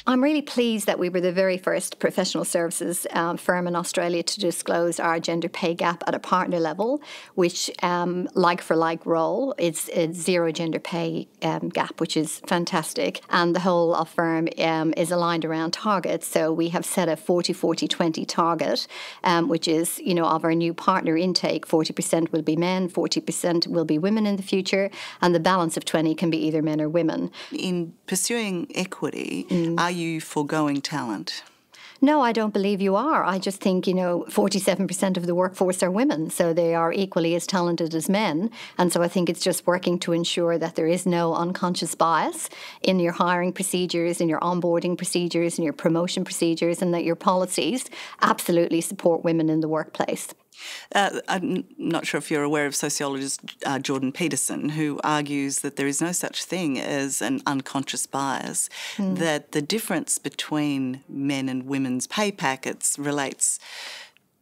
I'm really pleased that we were the very first professional services firm in Australia to disclose our gender pay gap at a partner level, which, like for like role, it's a zero gender pay gap, which is fantastic. And the whole of firm is aligned around targets. So we have set a 40-40-20 target, which is, of our new partner intake, 40% will be men, 40% will be women in the future, and the balance of 20 can be either men or women. In pursuing equity, are you foregoing talent? No, I don't believe you are. I just think, 47% of the workforce are women, so they are equally as talented as men. And so I think it's just working to ensure that there is no unconscious bias in your hiring procedures, in your onboarding procedures, in your promotion procedures, and that your policies absolutely support women in the workplace. I'm not sure if you're aware of sociologist Jordan Peterson, who argues that there is no such thing as an unconscious bias, that the difference between men and women's pay packets relates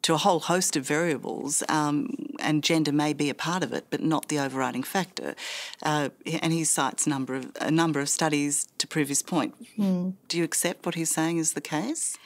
to a whole host of variables, and gender may be a part of it, but not the overriding factor. And he cites a number of studies to prove his point. Do you accept what he's saying is the case?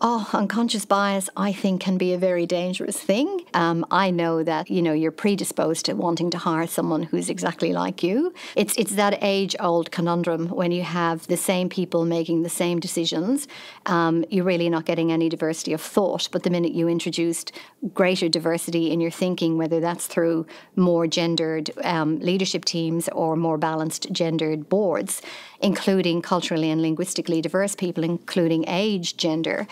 Oh, unconscious bias, I think, can be a very dangerous thing. I know that, you're predisposed to wanting to hire someone who's exactly like you. It's that age-old conundrum when you have the same people making the same decisions. You're really not getting any diversity of thought. But the minute you introduced greater diversity in your thinking, whether that's through more gendered leadership teams or more balanced gendered boards, including culturally and linguistically diverse people, including age, gender,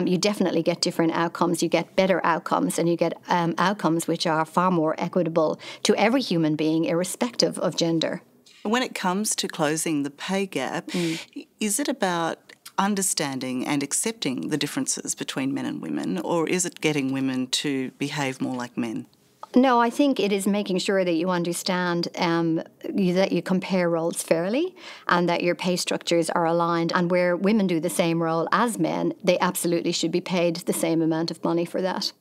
you definitely get different outcomes. You get better outcomes, and you get outcomes which are far more equitable to every human being, irrespective of gender. When it comes to closing the pay gap, is it about understanding and accepting the differences between men and women, or is it getting women to behave more like men? No, I think it is making sure that you understand that you compare roles fairly and that your pay structures are aligned. And where women do the same role as men, they absolutely should be paid the same amount of money for that.